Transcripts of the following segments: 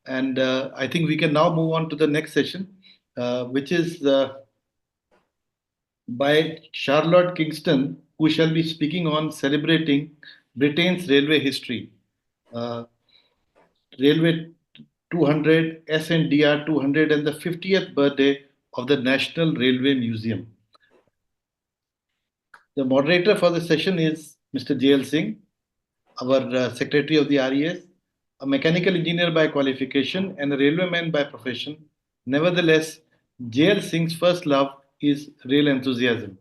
And I think we can now move on to the next session, which is by Charlotte Kingston, who shall be speaking on celebrating Britain's railway history. Uh, Railway 200, S&DR 200, and the 50th birthday of the National Railway Museum. The moderator for the session is Mr. J.L. Singh, our Secretary of the RES, a mechanical engineer by qualification and a railwayman by profession. Nevertheless, J.L. Singh's first love is rail enthusiasm.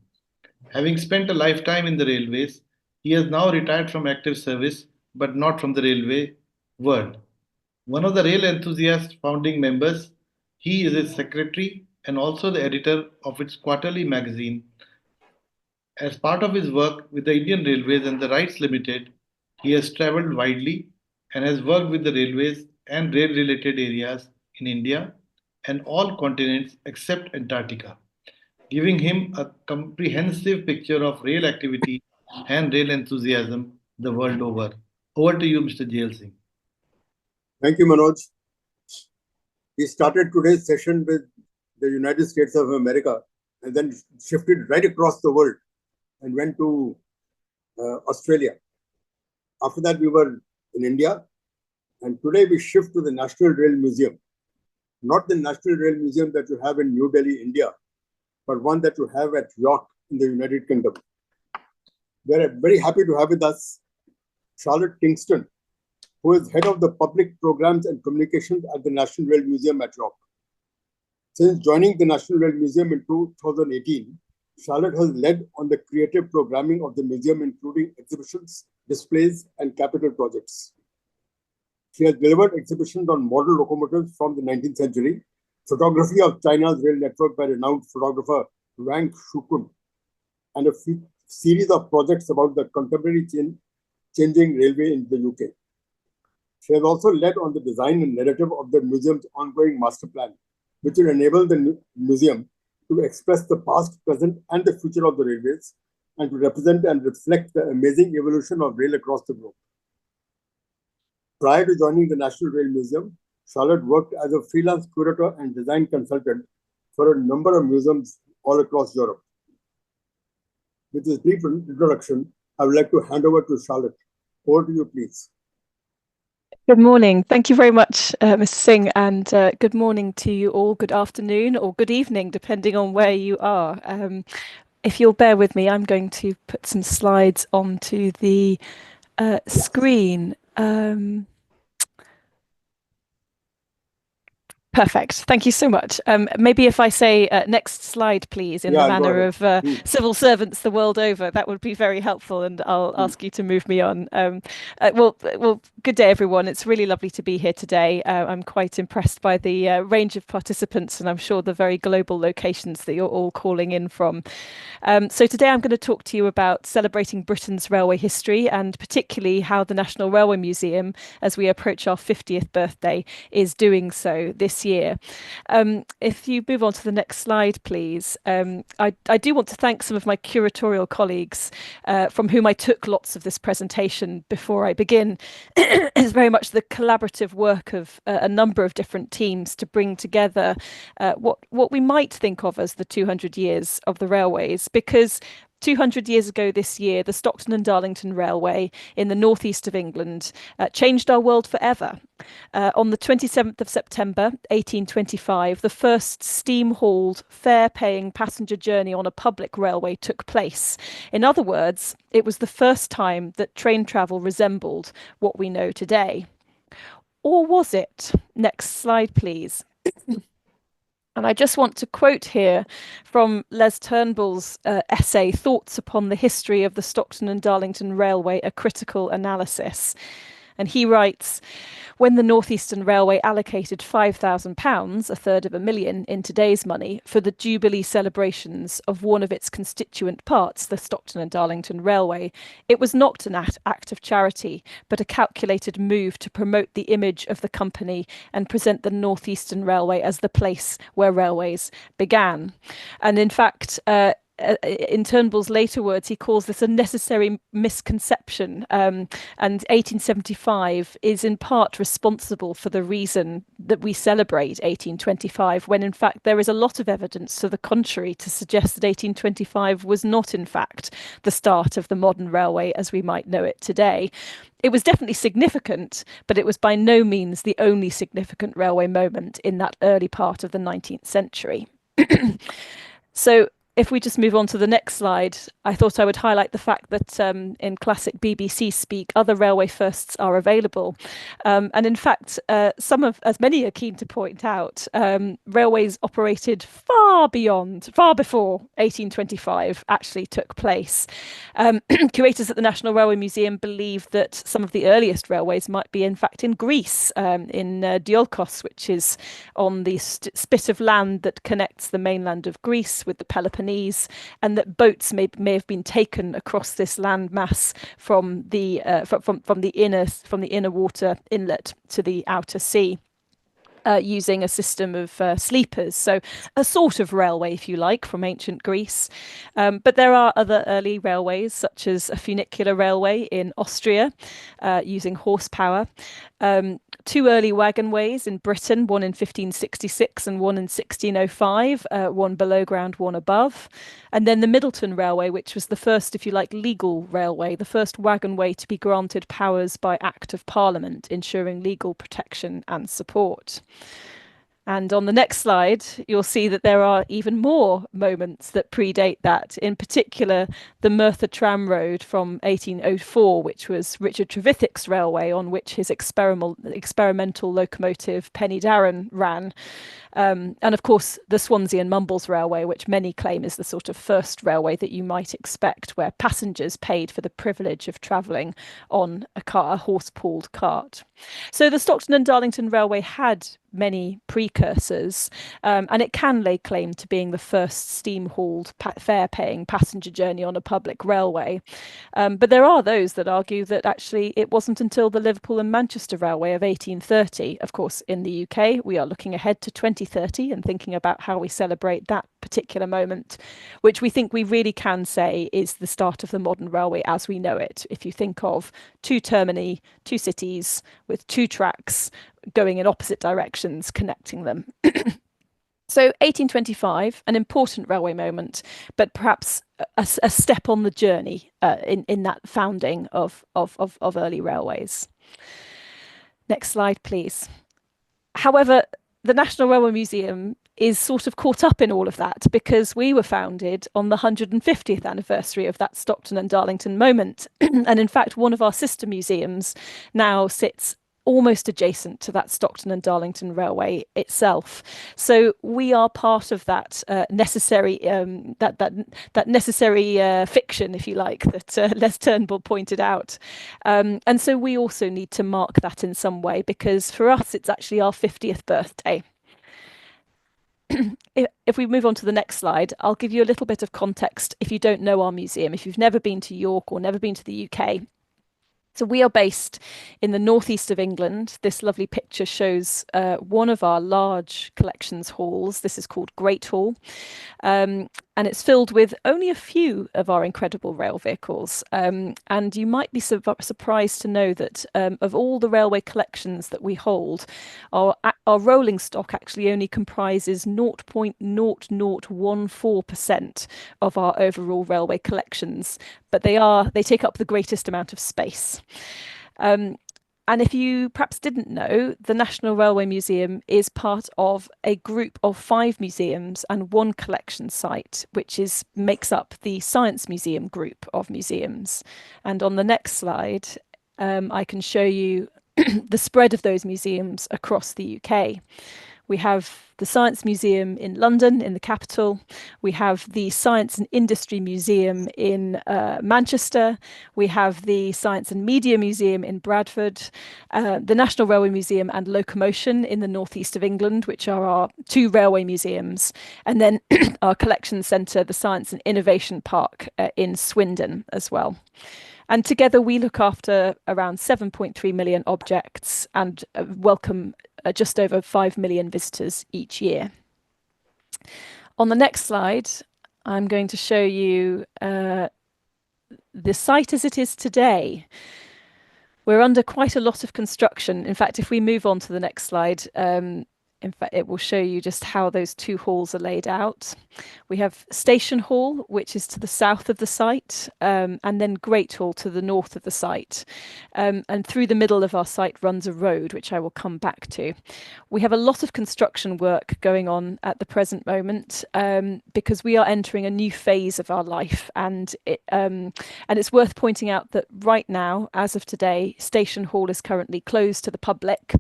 Having spent a lifetime in the railways, he has now retired from active service, but not from the railway world. One of the Rail Enthusiast founding members, he is its secretary and also the editor of its quarterly magazine. As part of his work with the Indian Railways and the Rights Limited, he has travelled widely and has worked with the railways and rail related areas in India and all continents except Antarctica, giving him a comprehensive picture of rail activity and rail enthusiasm the world over. Over to you, Mr. Jail Singh. Thank you, Manoj. We started today's session with the United States of America and then shifted right across the world and went to Australia. After that, we were in India, and today we shift to the National Rail Museum. Not the National Rail Museum that you have in New Delhi, India, but one that you have at York in the United Kingdom. We are very happy to have with us Charlotte Kingston, who is head of the public programs and communications at the National Rail Museum at York. Since joining the National Rail Museum in 2018, Charlotte has led on the creative programming of the museum, including exhibitions, displays, and capital projects. She has delivered exhibitions on model locomotives from the 19th century, photography of China's rail network by renowned photographer Wang Fuchun, and a series of projects about the contemporary changing railway in the UK. She has also led on the design and narrative of the museum's ongoing Masterplan, which will enable the museum to express the past, present, and the future of the railways, and to represent and reflect the amazing evolution of rail across the globe. Prior to joining the National Rail Museum, Charlotte worked as a freelance curator and design consultant for a number of museums all across Europe. With this brief introduction, I would like to hand over to Charlotte. Over to you, please. Good morning. Thank you very much, Mr. Singh, and good morning to you all. Good afternoon or good evening, depending on where you are. If you'll bear with me, I'm going to put some slides onto the screen. Perfect. Thank you so much. Maybe if I say next slide, please, in the manner of civil servants the world over, that would be very helpful, and I'll ask you to move me on. Well, good day, everyone. It's really lovely to be here today. I'm quite impressed by the range of participants, and I'm sure the very global locations that you're all calling in from. So today I'm going to talk to you about celebrating Britain's railway history, and particularly how the National Railway Museum, as we approach our 50th birthday, is doing so this year. If you move on to the next slide, please. I do want to thank some of my curatorial colleagues from whom I took lots of this presentation before I begin. It's very much the collaborative work of a number of different teams to bring together what we might think of as the 200 years of the railways, because 200 years ago this year, the Stockton and Darlington Railway in the northeast of England changed our world forever. On the 27th of September 1825, the first steam-hauled, fare-paying passenger journey on a public railway took place. In other words, it was the first time that train travel resembled what we know today. Or was it? Next slide, please. And I just want to quote here from Les Turnbull's essay, Thoughts upon the History of the Stockton and Darlington Railway, A Critical Analysis. And he writes, when the North Eastern Railway allocated £5,000, £250,000 in today's money, for the Jubilee celebrations of one of its constituent parts, the Stockton and Darlington Railway, it was not an act of charity, but a calculated move to promote the image of the company and present the North Eastern Railway as the place where railways began. And in fact, in Turnbull's later words, he calls this a necessary misconception. And 1875 is in part responsible for the reason that we celebrate 1825, when in fact there is a lot of evidence to the contrary to suggest that 1825 was not in fact the start of the modern railway as we might know it today. It was definitely significant, but it was by no means the only significant railway moment in that early part of the 19th century. So if we just move on to the next slide, I thought I would highlight the fact that in classic BBC speak, other railway firsts are available. And in fact, as many are keen to point out, railways operated far before 1825 actually took place. Curators at the National Railway Museum believe that some of the earliest railways might be in fact in Greece, in Diolkos, which is on the spit of land that connects the mainland of Greece with the Peloponnese. And that boats may have been taken across this land mass from the inner water inlet to the outer sea. Using a system of sleepers, so a sort of railway, if you like, from ancient Greece. But there are other early railways, such as a funicular railway in Austria, using horsepower. Two early wagonways in Britain, one in 1566 and one in 1605, one below ground, one above. And then the Middleton Railway, which was the first, if you like, legal railway, the first wagonway to be granted powers by Act of Parliament, ensuring legal protection and support. And on the next slide, you'll see that there are even more moments that predate that, in particular, the Merthyr Tramroad from 1804, which was Richard Trevithick's railway on which his experimental locomotive Penny Darren ran. And of course, the Swansea and Mumbles Railway, which many claim is the sort of first railway that you might expect, where passengers paid for the privilege of travelling on a horse-pulled cart. So the Stockton and Darlington Railway had many precursors, and it can lay claim to being the first steam-hauled fare-paying passenger journey on a public railway. But there are those that argue that actually it wasn't until the Liverpool and Manchester Railway of 1830. Of course, in the UK, we are looking ahead to 2030 and thinking about how we celebrate that particular moment, which we think we really can say is the start of the modern railway as we know it. If you think of two termini, two cities with two tracks going in opposite directions, connecting them. So 1825, an important railway moment, but perhaps a step on the journey in that founding of early railways. Next slide, please. However, the National Railway Museum is sort of caught up in all of that because we were founded on the 150th anniversary of that Stockton and Darlington moment. And in fact, one of our sister museums now sits almost adjacent to that Stockton and Darlington Railway itself. So we are part of that necessary fiction, if you like, that Les Turnbull pointed out. And so we also need to mark that in some way, because for us, it's actually our 50th birthday. If we move on to the next slide, I'll give you a little bit of context if you don't know our museum, if you've never been to York or never been to the UK. So we are based in the northeast of England. This lovely picture shows one of our large collections halls. This is called Great Hall. And it's filled with only a few of our incredible rail vehicles. And you might be surprised to know that of all the railway collections that we hold, our rolling stock actually only comprises 0.0014% of our overall railway collections, but they take up the greatest amount of space. And if you perhaps didn't know, the National Railway Museum is part of a group of 5 museums and 1 collection site, which makes up the Science Museum group of museums. And on the next slide, I can show you the spread of those museums across the UK. We have the Science Museum in London, in the capital. We have the Science and Industry Museum in Manchester. We have the Science and Media Museum in Bradford, the National Railway Museum and Locomotion in the northeast of England, which are our 2 railway museums. And then our collection centre, the Science and Innovation Park in Swindon as well. And together we look after around 7.3 million objects and welcome just over 5 million visitors each year. On the next slide, I'm going to show you the site as it is today. We're under quite a lot of construction. In fact, if we move on to the next slide, in fact, it will show you just how those two halls are laid out. We have Station Hall, which is to the south of the site, and then Great Hall to the north of the site. And through the middle of our site runs a road, which I will come back to. We have a lot of construction work going on at the present moment because we are entering a new phase of our life. And it's worth pointing out that right now, as of today, Station Hall is currently closed to the public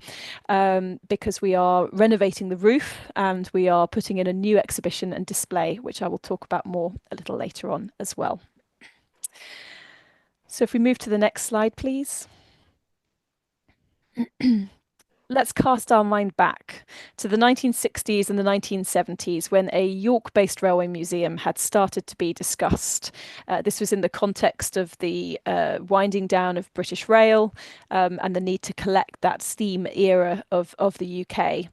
because we are renovating the roof and we are putting in a new exhibition and display, which I will talk about more a little later on as well. So if we move to the next slide, please. Let's cast our mind back to the 1960s and the 1970s when a York-based railway museum had started to be discussed. This was in the context of the winding down of British Rail and the need to collect that steam era of the UK.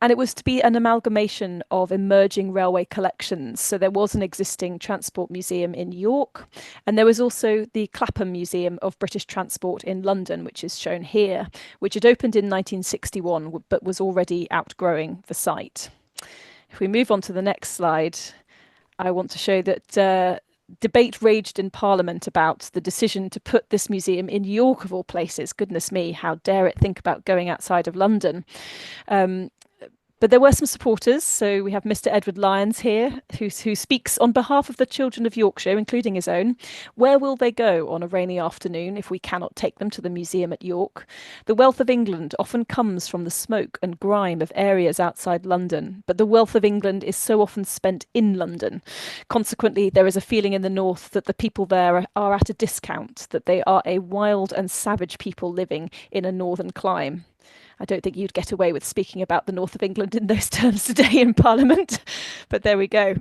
And it was to be an amalgamation of emerging railway collections. So there was an existing transport museum in York, and there was also the Clapham Museum of British Transport in London, which is shown here, which had opened in 1961, but was already outgrowing the site. If we move on to the next slide, I want to show that debate raged in Parliament about the decision to put this museum in York, of all places. Goodness me, how dare it think about going outside of London. But there were some supporters. So we have Mr. Edward Lyons here, who speaks on behalf of the children of Yorkshire, including his own. Where will they go on a rainy afternoon if we cannot take them to the museum at York? The wealth of England often comes from the smoke and grime of areas outside London, but the wealth of England is so often spent in London. Consequently, there is a feeling in the north that the people there are at a discount, that they are a wild and savage people living in a northern clime. I don't think you'd get away with speaking about the north of England in those terms today in Parliament, but there we go.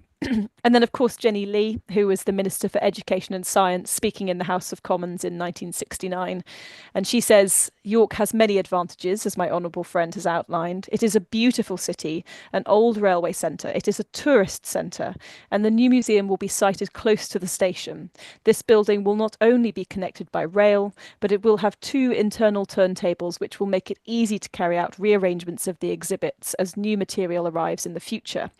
And then, of course, Jenny Lee, who was the Minister for Education and Science, speaking in the House of Commons in 1969. And she says, York has many advantages, as my honourable friend has outlined. It is a beautiful city, an old railway centre. It is a tourist centre, and the new museum will be sited close to the station. This building will not only be connected by rail, but it will have 2 internal turntables, which will make it easy to carry out rearrangements of the exhibits as new material arrives in the future.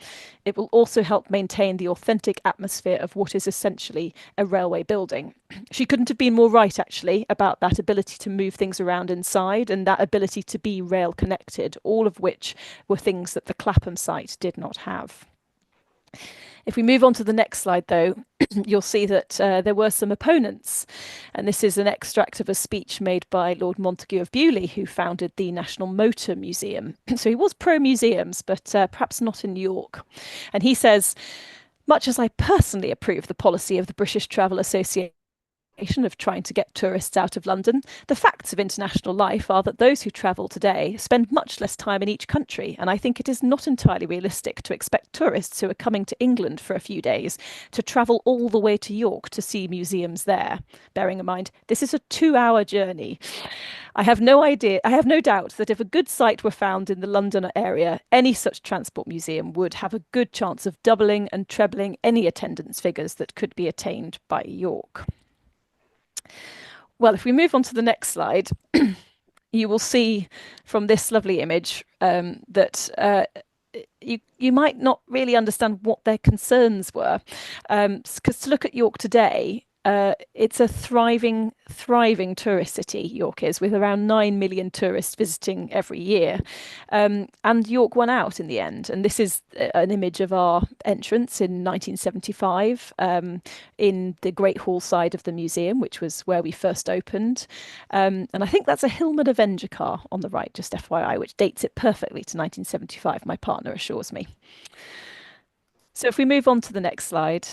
It will also help maintain the authentic atmosphere of what is essentially a railway building. She couldn't have been more right, actually, about that ability to move things around inside and that ability to be rail connected, all of which were things that the Clapham site did not have. If we move on to the next slide, though, you'll see that there were some opponents. And this is an extract of a speech made by Lord Montague of Beaulieu, who founded the National Motor Museum. So he was pro-museums, but perhaps not in York. And he says, much as I personally approve the policy of the British Travel Association of trying to get tourists out of London, the facts of international life are that those who travel today spend much less time in each country, and I think it is not entirely realistic to expect tourists who are coming to England for a few days to travel all the way to York to see museums there, bearing in mind this is a 2-hour journey. I have no doubt that if a good site were found in the London area, any such transport museum would have a good chance of doubling and trebling any attendance figures that could be attained by York. Well, if we move on to the next slide, you will see from this lovely image that you might not really understand what their concerns were. Because to look at York today, it's a thriving tourist city, York is, with around 9 million tourists visiting every year. And York won out in the end. And this is an image of our entrance in 1975 in the Great Hall side of the museum, which was where we first opened. And I think that's a Hillman Avenger car on the right, just FYI, which dates it perfectly to 1975, my partner assures me. So if we move on to the next slide.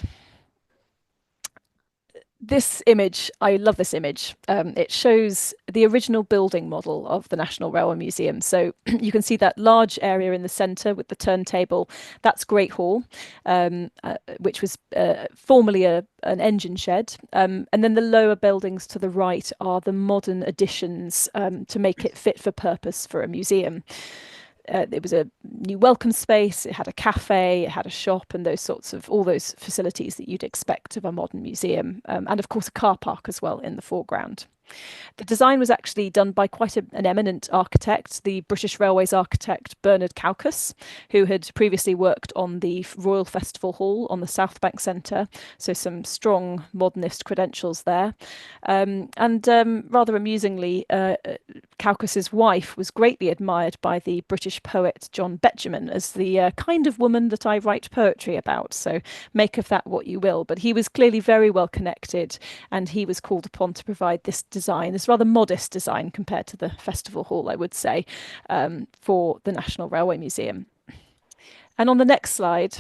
This image, I love this image. It shows the original building model of the National Railway Museum. So you can see that large area in the centre with the turntable. That's Great Hall, which was formerly an engine shed. And then the lower buildings to the right are the modern additions to make it fit for purpose for a museum. It was a new welcome space. It had a cafe, it had a shop, and all those facilities that you'd expect of a modern museum, and of course a car park as well in the foreground. The design was actually done by quite an eminent architect, the British Railways architect Bernard Cowcus, who had previously worked on the Royal Festival Hall on the South Bank Centre, so some strong modernist credentials there. Rather amusingly, Cowcus's wife was greatly admired by the British poet John Betjeman as the kind of woman that I write poetry about, so make of that what you will. But he was clearly very well connected, and he was called upon to provide this design, this rather modest design compared to the Festival Hall, I would say, for the National Railway Museum. And on the next slide,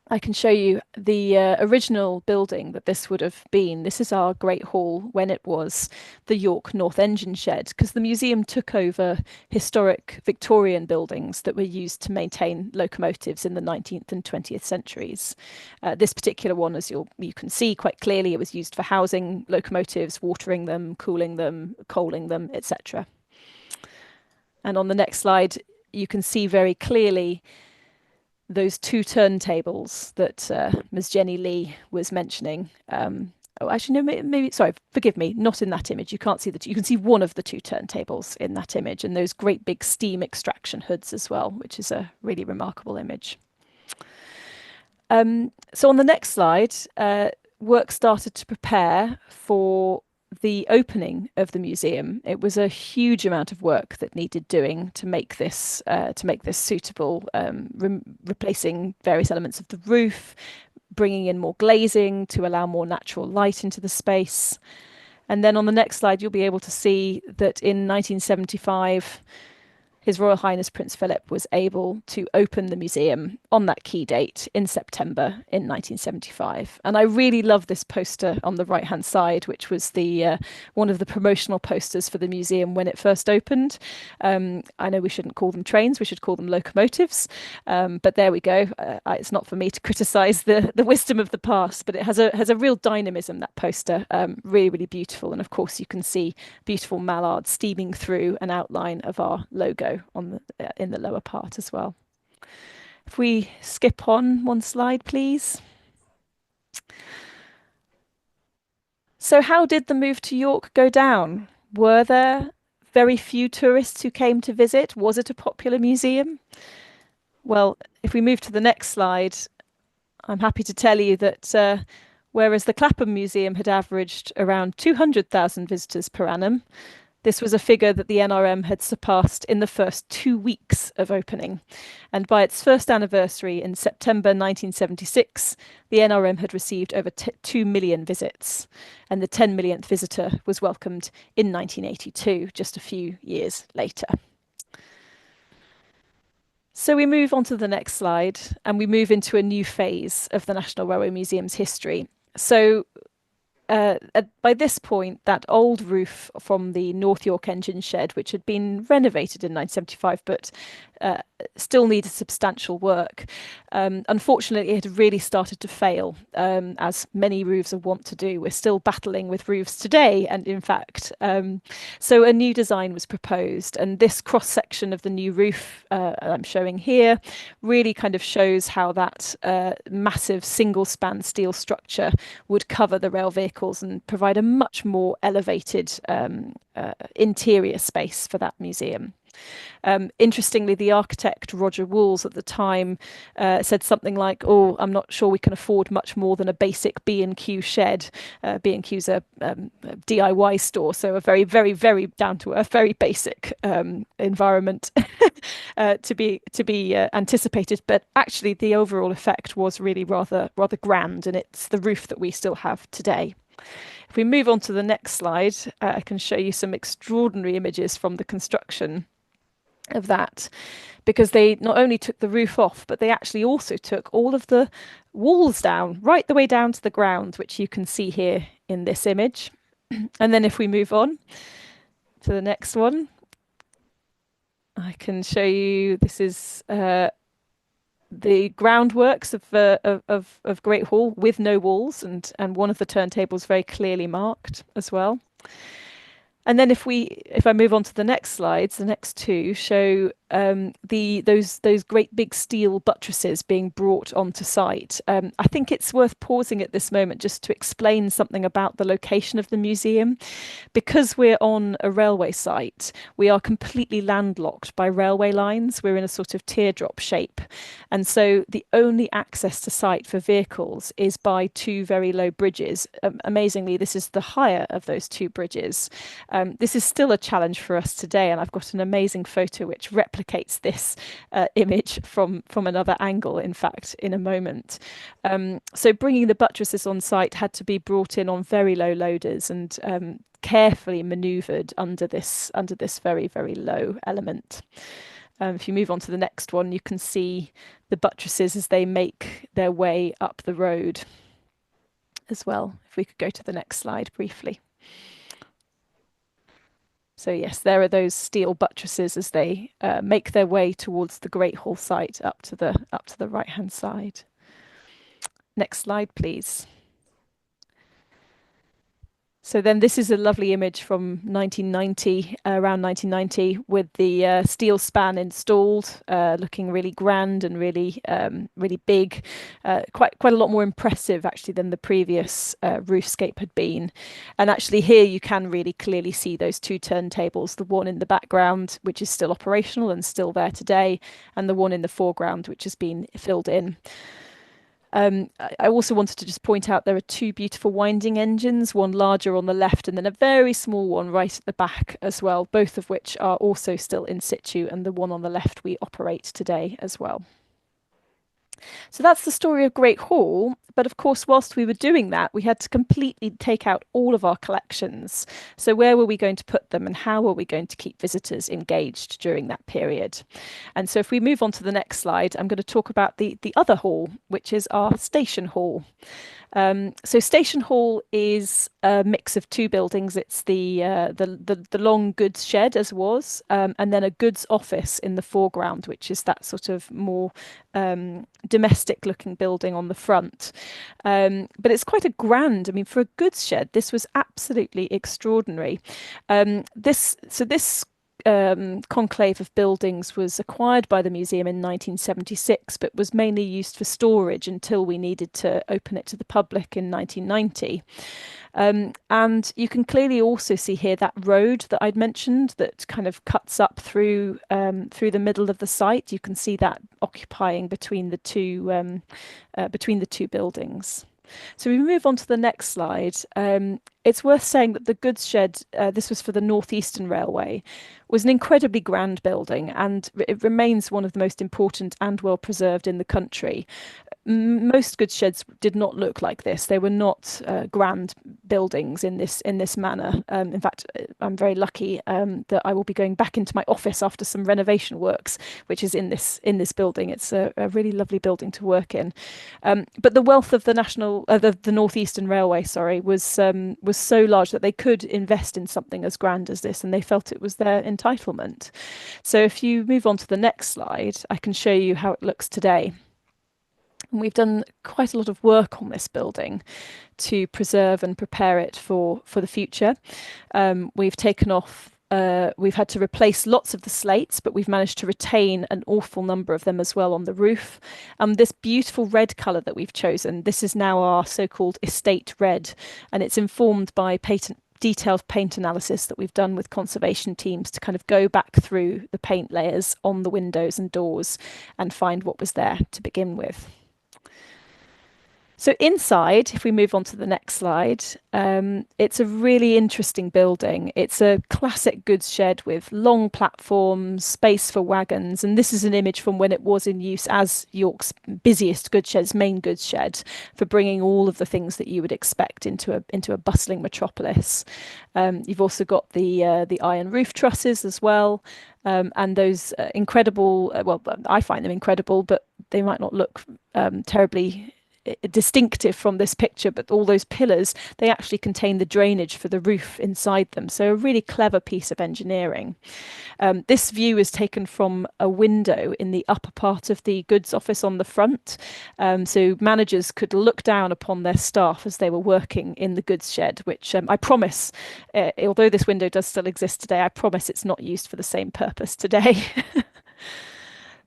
I can show you the original building that this would have been. This is our Great Hall when it was the York North Engine Shed, because the museum took over historic Victorian buildings that were used to maintain locomotives in the 19th and 20th centuries. This particular one, as you can see quite clearly, it was used for housing locomotives, watering them, cooling them, coaling them, etc. And on the next slide, you can see very clearly those two turntables that Ms. Jenny Lee was mentioning. Oh, actually, no, maybe, sorry, forgive me, not in that image. You can't see you can see one of the two turntables in that image, and those great big steam extraction hoods as well, which is a really remarkable image. So on the next slide, work started to prepare for the opening of the museum. It was a huge amount of work that needed doing to make this suitable, replacing various elements of the roof, bringing in more glazing to allow more natural light into the space. And then on the next slide, you'll be able to see that in 1975, His Royal Highness Prince Philip was able to open the museum on that key date in September in 1975. And I really love this poster on the right-hand side, which was the one of the promotional posters for the museum when it first opened. I know we shouldn't call them trains, we should call them locomotives. But there we go. It's not for me to criticise the wisdom of the past, but it has a real dynamism, that poster. Really, really beautiful. And of course, you can see beautiful mallards steaming through an outline of our logo on in the lower part as well. If we skip on one slide, please. So how did the move to York go down? Were there very few tourists who came to visit? Was it a popular museum? Well, if we move to the next slide, I'm happy to tell you that whereas the Clapham Museum had averaged around 200,000 visitors per annum, this was a figure that the NRM had surpassed in the first 2 weeks of opening. And by its first anniversary in September 1976, the NRM had received over 2 million visits. And the 10 millionth visitor was welcomed in 1982, just a few years later. So we move on to the next slide, and we move into a new phase of the National Railway Museum's history. So by this point, that old roof from the North York engine shed, which had been renovated in 1975, but still needed substantial work. Unfortunately, it had really started to fail, as many roofs are wont to do. We're still battling with roofs today, and in fact, so a new design was proposed, and this cross-section of the new roof I'm showing here really kind of shows how that massive single-span steel structure would cover the rail vehicles and provide a much more elevated interior space for that museum. Interestingly, the architect Roger Wools at the time said something like, "Oh, I'm not sure we can afford much more than a basic B&Q shed." B&Q's a DIY store, so a very, very, very down to earth, very basic environment to be anticipated. But actually, the overall effect was really rather grand, and it's the roof that we still have today. If we move on to the next slide, I can show you some extraordinary images from the construction of that, because they not only took the roof off, but they actually also took all of the walls down, right the way down to the ground, which you can see here in this image. And then if we move on to the next one, I can show you, this is the groundworks of Great Hall with no walls, and one of the turntables very clearly marked as well. And then if I move on to the next slides, the next two show those great big steel buttresses being brought onto site. I think it's worth pausing at this moment just to explain something about the location of the museum. Because we're on a railway site, we are completely landlocked by railway lines. We're in a sort of teardrop shape. And so the only access to site for vehicles is by two very low bridges. Amazingly, this is the higher of those two bridges. This is still a challenge for us today, and I've got an amazing photo which replicates this image from another angle, in fact, in a moment. So bringing the buttresses on site had to be brought in on very low loaders and carefully manoeuvred under this very, very low element. If you move on to the next one, you can see the buttresses as they make their way up the road as well. If we could go to the next slide briefly. So yes, there are those steel buttresses as they make their way towards the Great Hall site up to the right-hand side. Next slide, please. So then this is a lovely image from 1990, around 1990, with the steel span installed, looking really grand and really big, quite a lot more impressive actually than the previous roofscape had been. And actually here you can really clearly see those two turntables, the one in the background, which is still operational and still there today, and the one in the foreground, which has been filled in. I also wanted to just point out there are two beautiful winding engines, one larger on the left and then a very small one right at the back as well, both of which are also still in situ, and the one on the left we operate today as well. So that's the story of Great Hall. But of course, whilst we were doing that, we had to completely take out all of our collections. So where were we going to put them, and how were we going to keep visitors engaged during that period? And so if we move on to the next slide, I'm going to talk about the other hall, which is our station hall. So Station Hall is a mix of two buildings. It's the long goods shed, as was, and then a goods office in the foreground, which is that sort of more domestic looking building on the front. But it's quite a grand, I mean, for a goods shed, this was absolutely extraordinary. This conclave of buildings was acquired by the museum in 1976, but was mainly used for storage until we needed to open it to the public in 1990. And you can clearly also see here that road that I'd mentioned that kind of cuts up through the middle of the site. You can see that occupying between the two buildings. So we move on to the next slide. It's worth saying that the goods shed, this was for the Northeastern Railway, was an incredibly grand building, and it remains one of the most important and well preserved in the country. Most goods sheds did not look like this. They were not grand buildings in this manner. In fact, I'm very lucky that I will be going back into my office after some renovation works, which is in this building. It's a really lovely building to work in. But the wealth of the Northeastern Railway, was so large that they could invest in something as grand as this, and they felt it was their entitlement. So if you move on to the next slide, I can show you how it looks today. And we've done quite a lot of work on this building to preserve and prepare it for the future. We've taken off, we've had to replace lots of the slates, but we've managed to retain an awful number of them as well on the roof. This beautiful red colour that we've chosen, this is now our so-called estate red, and it's informed by detailed paint analysis that we've done with conservation teams to kind of go back through the paint layers on the windows and doors and find what was there to begin with. So inside, if we move on to the next slide, it's a really interesting building. It's a classic goods shed with long platforms, space for wagons, and this is an image from when it was in use as York's busiest goods shed's main goods shed, for bringing all of the things that you would expect into a bustling metropolis. You've also got the iron roof trusses as well, and those incredible. Well, I find them incredible, but they might not look terribly distinctive from this picture, but all those pillars, they actually contain the drainage for the roof inside them. So a really clever piece of engineering. This view is taken from a window in the upper part of the goods office on the front. So managers could look down upon their staff as they were working in the goods shed, which I promise, although this window does still exist today, I promise it's not used for the same purpose today.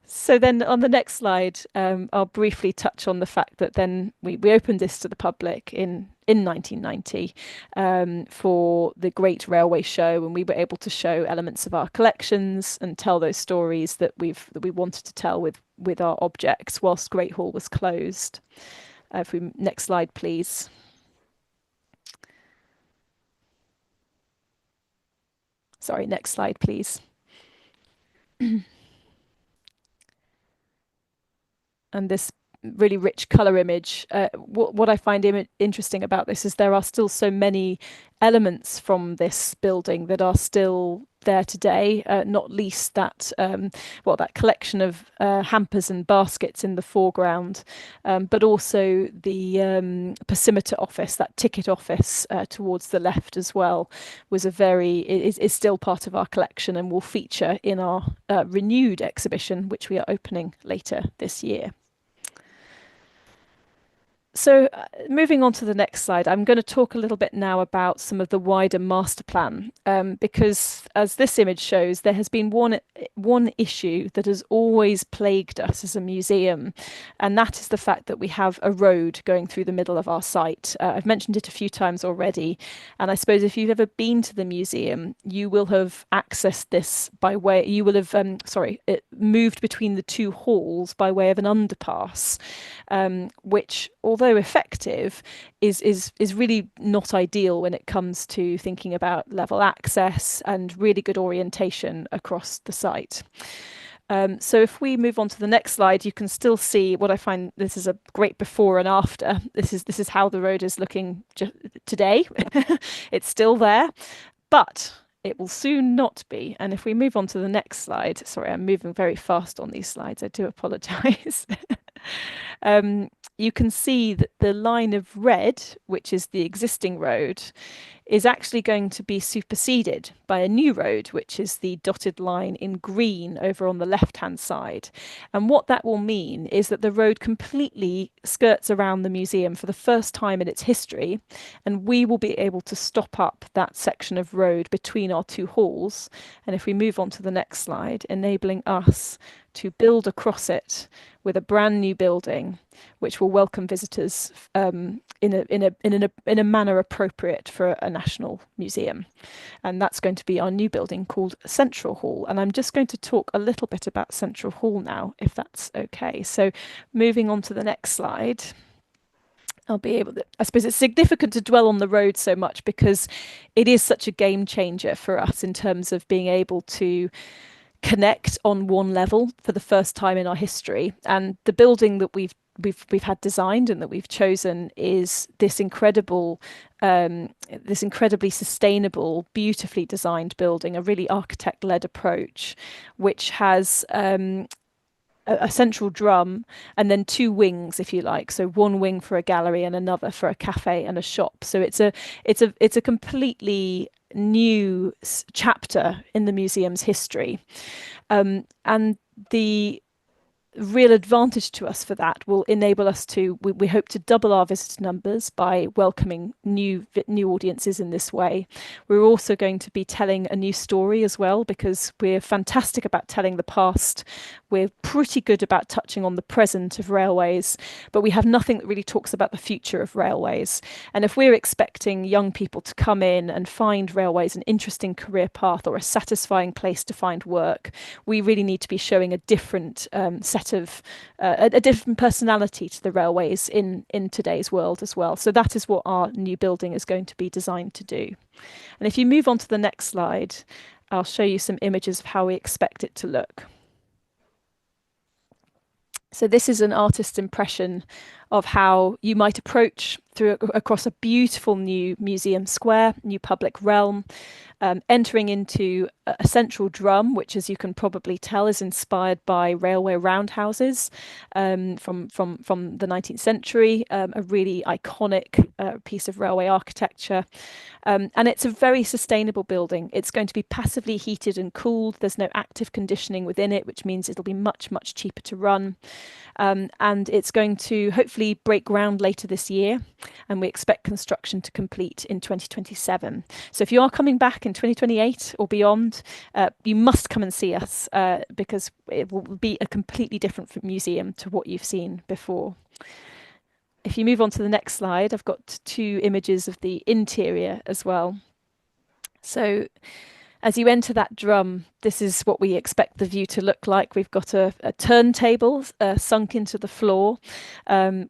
So then on the next slide, I'll briefly touch on the fact that then we opened this to the public in 1990 for the Great Railway Show, and we were able to show elements of our collections and tell those stories that we wanted to tell with our objects whilst Great Hall was closed. Next slide, please. Sorry, next slide, please. And this really rich color image. What I find interesting about this is there are still so many elements from this building that are still there today, not least that that collection of hampers and baskets in the foreground, but also the Persimeter office, that ticket office towards the left as well, is still part of our collection and will feature in our renewed exhibition, which we are opening later this year. So moving on to the next slide, I'm going to talk a little bit now about some of the wider master plan, because as this image shows, there has been one issue that has always plagued us as a museum, and that is the fact that we have a road going through the middle of our site. I've mentioned it a few times already, and I suppose if you've ever been to the museum, you will have accessed this by way, you will have, it moved between the two halls by way of an underpass, which, although effective, is really not ideal when it comes to thinking about level access and really good orientation across the site. So if we move on to the next slide, you can still see what I find this is a great before and after. This is how the road is looking today. It's still there, but it will soon not be. And if we move on to the next slide, sorry, I'm moving very fast on these slides. I do apologize. You can see that the line of red, which is the existing road, is actually going to be superseded by a new road, which is the dotted line in green over on the left-hand side. And what that will mean is that the road completely skirts around the museum for the first time in its history, and we will be able to stop up that section of road between our two halls. And if we move on to the next slide, enabling us to build across it with a brand new building, which will welcome visitors in a manner appropriate for a national museum. And that's going to be our new building called Central Hall. And I'm just going to talk a little bit about Central Hall now, if that's okay. So moving on to the next slide. I'll be able to, I suppose it's significant to dwell on the road so much because it is such a game changer for us in terms of being able to connect on one level for the first time in our history. And the building that we've had designed and that we've chosen is this incredibly sustainable, beautifully designed building, a really architect-led approach, which has a central drum and then two wings, if you like. So one wing for a gallery and another for a cafe and a shop. So it's a completely new chapter in the museum's history, and the real advantage to us for that will enable us to, we hope to double our visitor numbers by welcoming new audiences in this way. We're also going to be telling a new story as well, because we're fantastic about telling the past. We're pretty good about touching on the present of railways, but we have nothing that really talks about the future of railways. And if we're expecting young people to come in and find railways an interesting career path or a satisfying place to find work, we really need to be showing a different set of a different personality to the railways in today's world as well. So that is what our new building is going to be designed to do. And if you move on to the next slide, I'll show you some images of how we expect it to look. So this is an artist's impression of how you might approach across a beautiful new museum square, new public realm, entering into a central drum, which, as you can probably tell, is inspired by railway roundhouses from the 19th century, a really iconic piece of railway architecture. And it's a very sustainable building. It's going to be passively heated and cooled. There's no active conditioning within it, which means it'll be much, much cheaper to run. And it's going to hopefully break ground later this year, and we expect construction to complete in 2027. So if you are coming back in 2028 or beyond, you must come and see us, because it will be a completely different museum to what you've seen before. If you move on to the next slide, I've got 2 images of the interior as well. So as you enter that drum, this is what we expect the view to look like. We've got a turntable sunk into the floor.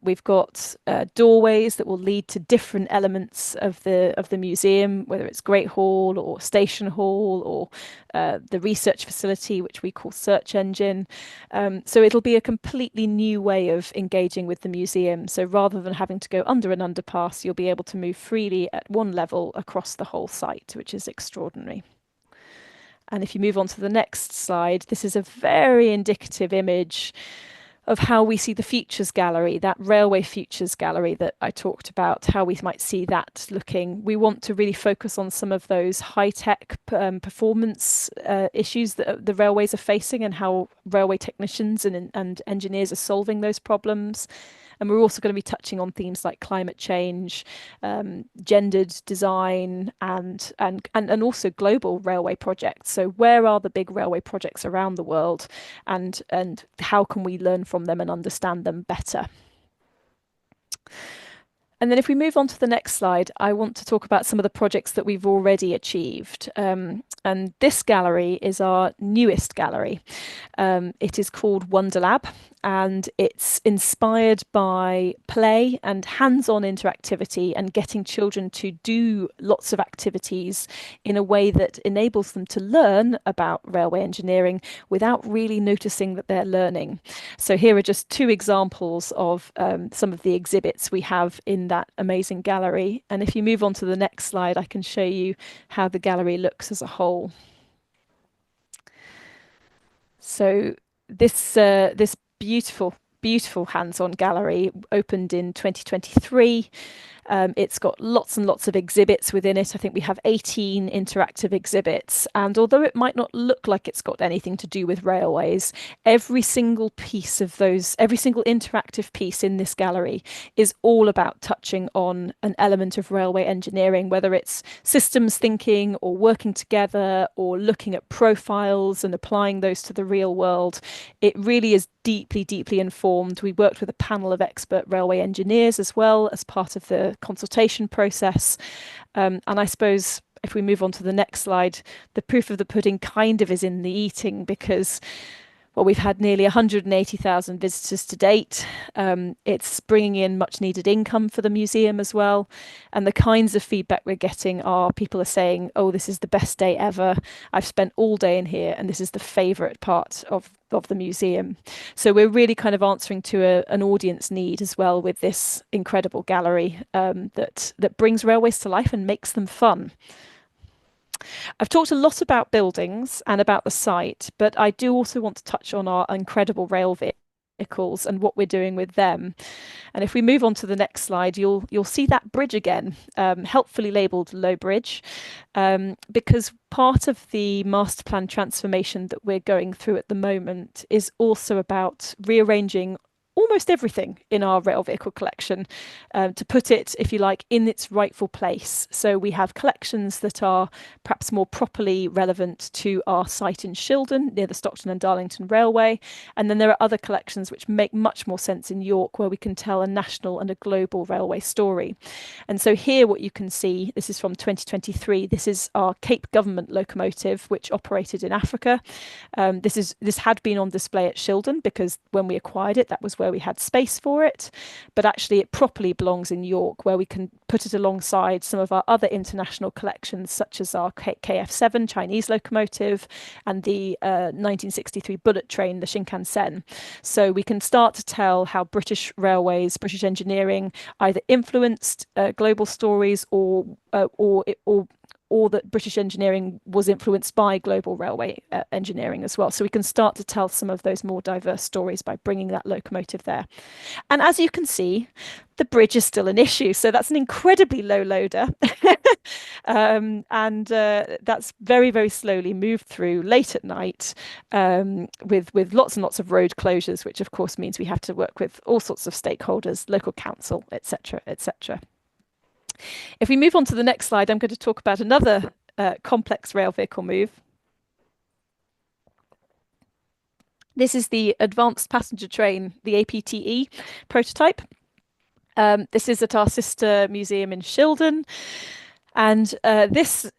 We've got doorways that will lead to different elements of the museum, whether it's Great Hall or Station Hall or the research facility, which we call Search Engine. So it'll be a completely new way of engaging with the museum. So rather than having to go under an underpass, you'll be able to move freely at one level across the whole site, which is extraordinary. And if you move on to the next slide, this is a very indicative image of how we see the Futures Gallery, that railway Futures Gallery that I talked about, how we might see that looking. We want to really focus on some of those high-tech performance issues that the railways are facing, and how railway technicians and engineers are solving those problems. And we're also going to be touching on themes like climate change, gendered design, and also global railway projects. So where are the big railway projects around the world, and how can we learn from them and understand them better? And then if we move on to the next slide, I want to talk about some of the projects that we've already achieved. And this gallery is our newest gallery. It is called Wonderlab, and it's inspired by play and hands-on interactivity and getting children to do lots of activities in a way that enables them to learn about railway engineering without really noticing that they're learning. So here are just 2 examples of some of the exhibits we have in that amazing gallery. And if you move on to the next slide, I can show you how the gallery looks as a whole. So this beautiful hands-on gallery opened in 2023. It's got lots and lots of exhibits within it. I think we have 18 interactive exhibits. And although it might not look like it's got anything to do with railways, every single interactive piece in this gallery is all about touching on an element of railway engineering, whether it's systems thinking or working together or looking at profiles and applying those to the real world. It really is deeply, deeply informed. We worked with a panel of expert railway engineers as well as part of the consultation process. And I suppose if we move on to the next slide, the proof of the pudding kind of is in the eating, because well, we've had nearly 180,000 visitors to date. It's bringing in much needed income for the museum as well. And the kinds of feedback we're getting are people are saying, oh, this is the best day ever. I've spent all day in here, and this is the favourite part of the museum. So we're really kind of answering to an audience need as well with this incredible gallery that brings railways to life and makes them fun. I've talked a lot about buildings and about the site, but I do also want to touch on our incredible rail vehicles and what we're doing with them. And if we move on to the next slide, you'll see that bridge again, helpfully labelled Low Bridge, because part of the Masterplan transformation that we're going through at the moment is also about rearranging almost everything in our rail vehicle collection, to put it, if you like, in its rightful place. So we have collections that are perhaps more properly relevant to our site in Shildon, near the Stockton and Darlington Railway. And then there are other collections which make much more sense in York, where we can tell a national and a global railway story. And so here what you can see, this is from 2023, this is our Cape Government locomotive, which operated in Africa. This had been on display at Shildon, because when we acquired it, that was where where we had space for it, but actually it properly belongs in York, where we can put it alongside some of our other international collections, such as our KF7 Chinese locomotive and the 1963 bullet train, the Shinkansen. So we can start to tell how British railways, British engineering either influenced global stories or that British engineering was influenced by global railway engineering as well. So we can start to tell some of those more diverse stories by bringing that locomotive there. And as you can see, the bridge is still an issue. So that's an incredibly low loader. And that's very, very slowly moved through late at night with lots and lots of road closures, which of course means we have to work with all sorts of stakeholders, local council, etc., etc. If we move on to the next slide, I'm going to talk about another complex rail vehicle move. This is the Advanced Passenger Train, the APTE prototype. This is at our sister museum in Shildon. And this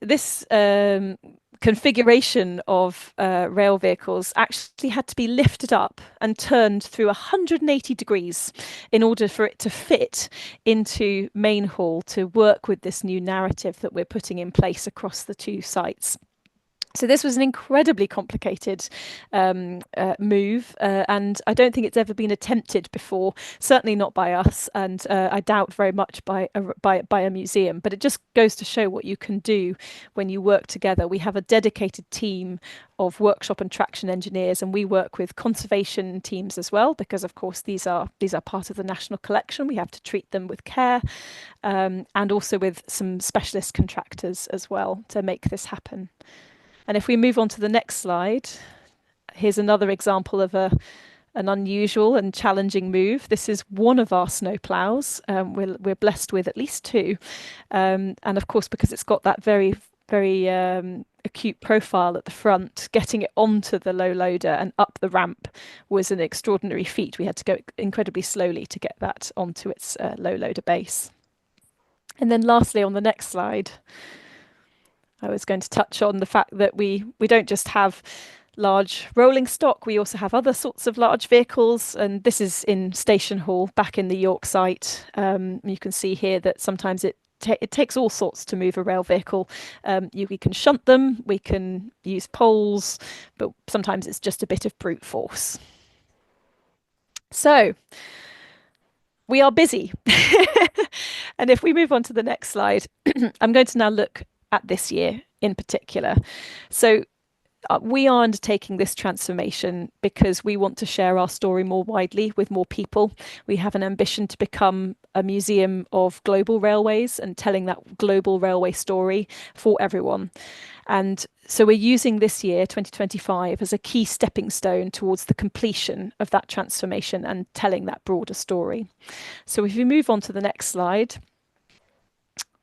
configuration of rail vehicles actually had to be lifted up and turned through 180 degrees in order for it to fit into Main Hall to work with this new narrative that we're putting in place across the two sites. So this was an incredibly complicated move, and I don't think it's ever been attempted before, certainly not by us, and I doubt very much by a museum. But it just goes to show what you can do when you work together. We have a dedicated team of workshop and traction engineers, and we work with conservation teams as well, because of course these are part of the national collection. We have to treat them with care, and also with some specialist contractors as well to make this happen. And if we move on to the next slide, here's another example of an unusual and challenging move. This is one of our snowplows. We're blessed with at least two. And of course, because it's got that very, very acute profile at the front, getting it onto the low loader and up the ramp was an extraordinary feat. We had to go incredibly slowly to get that onto its low loader base. And then lastly, on the next slide, I was going to touch on the fact that we don't just have large rolling stock, we also have other sorts of large vehicles, and this is in Station Hall back in the York site. You can see here that sometimes it takes all sorts to move a rail vehicle. We can shunt them, we can use poles, but sometimes it's just a bit of brute force. So we are busy. And if we move on to the next slide, I'm going to now look at this year in particular. So we are undertaking this transformation because we want to share our story more widely with more people. We have an ambition to become a museum of global railways and telling that global railway story for everyone. And so we're using this year, 2025, as a key stepping stone towards the completion of that transformation and telling that broader story. So if we move on to the next slide,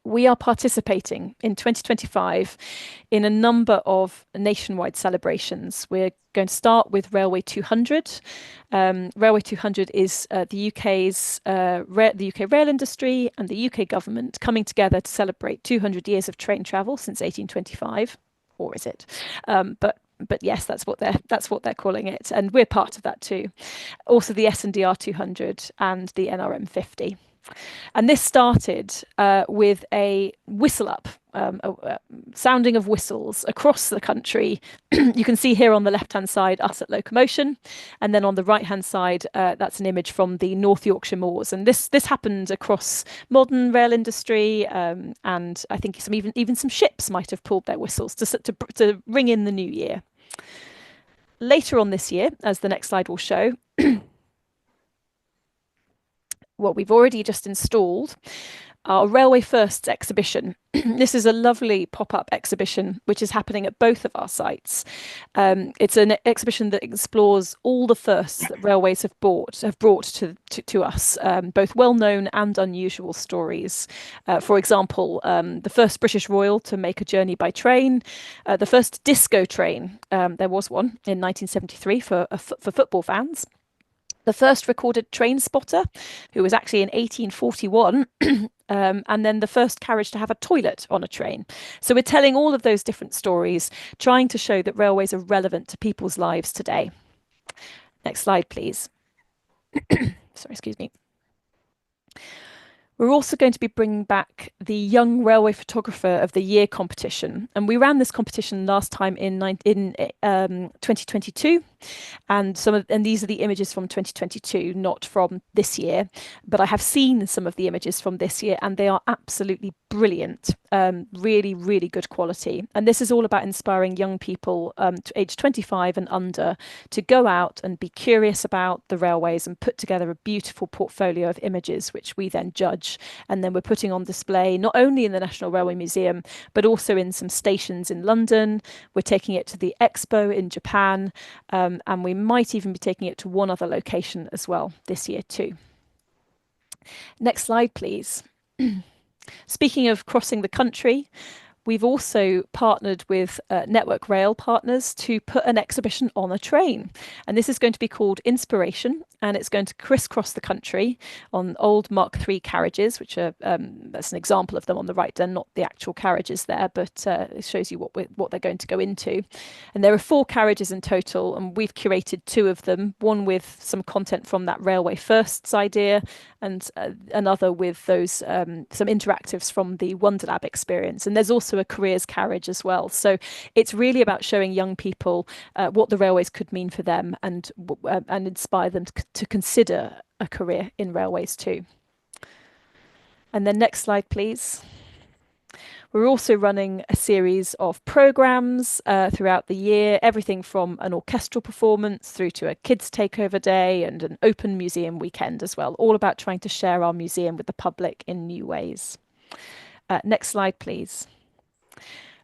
we are participating in 2025 in a number of nationwide celebrations. We're going to start with Railway 200. Railway 200 is the UK rail industry and the UK government coming together to celebrate 200 years of train travel since 1825, or is it? But yes, that's what they're calling it, and we're part of that too. Also, the S&DR 200 and the NRM 50. And this started with a whistle up, sounding of whistles across the country. You can see here on the left-hand side, us at Locomotion, and then on the right-hand side, that's an image from the North Yorkshire Moors. And this happened across modern rail industry, and I think even some ships might have pulled their whistles to ring in the new year. Later on this year, as the next slide will show, what we've already just installed, our Railway Firsts exhibition. This is a lovely pop-up exhibition which is happening at both of our sites. It's an exhibition that explores all the firsts that railways have brought to us, both well-known and unusual stories. For example, the first British Royal to make a journey by train, the first disco train, there was one in 1973 for football fans. The first recorded train spotter, who was actually in 1841, and then the first carriage to have a toilet on a train. So we're telling all of those different stories, trying to show that railways are relevant to people's lives today. Next slide, please. Sorry, excuse me. We're also going to be bringing back the Young Railway Photographer of the Year competition. And we ran this competition last time in 2022. And these are the images from 2022, not from this year. But I have seen some of the images from this year, and they are absolutely brilliant. Really, really good quality. And this is all about inspiring young people aged 25 and under to go out and be curious about the railways and put together a beautiful portfolio of images, which we then judge. And then we're putting on display not only in the National Railway Museum, but also in some stations in London. We're taking it to the Expo in Japan, and we might even be taking it to one other location as well this year too. Next slide, please. Speaking of crossing the country, we've also partnered with Network Rail partners to put an exhibition on a train. And this is going to be called Inspiration, and it's going to crisscross the country on old Mark III carriages, which are, that's an example of them on the right. They're not the actual carriages there, but it shows you what they're going to go into. And there are 4 carriages in total, and we've curated 2 of them, one with some content from that Railway Firsts idea, and another with those some interactives from the Wonderlab experience. And there's also a careers carriage as well. So it's really about showing young people what the railways could mean for them, and inspire them to consider a career in railways too. And then next slide, please. We're also running a series of programs throughout the year, everything from an orchestral performance through to a kids takeover day and an open museum weekend as well, all about trying to share our museum with the public in new ways. Next slide, please.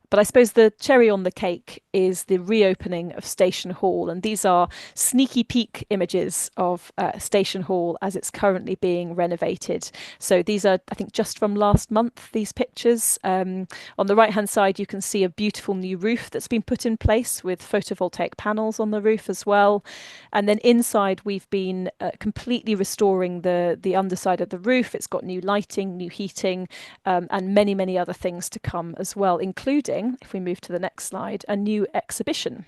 But I suppose the cherry on the cake is the reopening of Station Hall. And these are sneaky peek images of Station Hall as it's currently being renovated. So these are, I think, just from last month, these pictures. On the right-hand side, you can see a beautiful new roof that's been put in place with photovoltaic panels on the roof as well. And then inside, we've been completely restoring the underside of the roof. It's got new lighting, new heating, and many, many other things to come as well, including, if we move to the next slide, a new exhibition.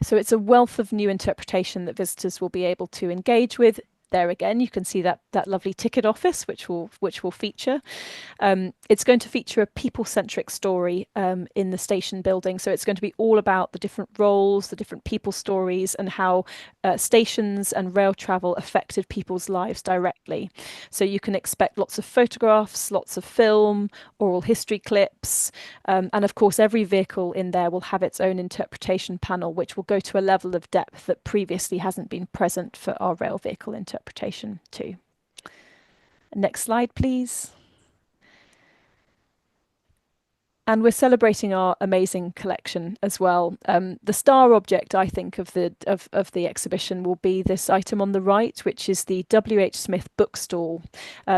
So it's a wealth of new interpretation that visitors will be able to engage with. There again, you can see that lovely ticket office, which will feature. It's going to feature a people-centric story in the station building. So it's going to be all about the different roles, the different people stories, and how stations and rail travel affected people's lives directly. So you can expect lots of photographs, lots of film, oral history clips, and of course every vehicle in there will have its own interpretation panel, which will go to a level of depth that previously hasn't been present for our rail vehicle interpretation too. Next slide, please. And we're celebrating our amazing collection as well. The star object, I think, of the exhibition will be this item on the right, which is the W.H. Smith bookstall.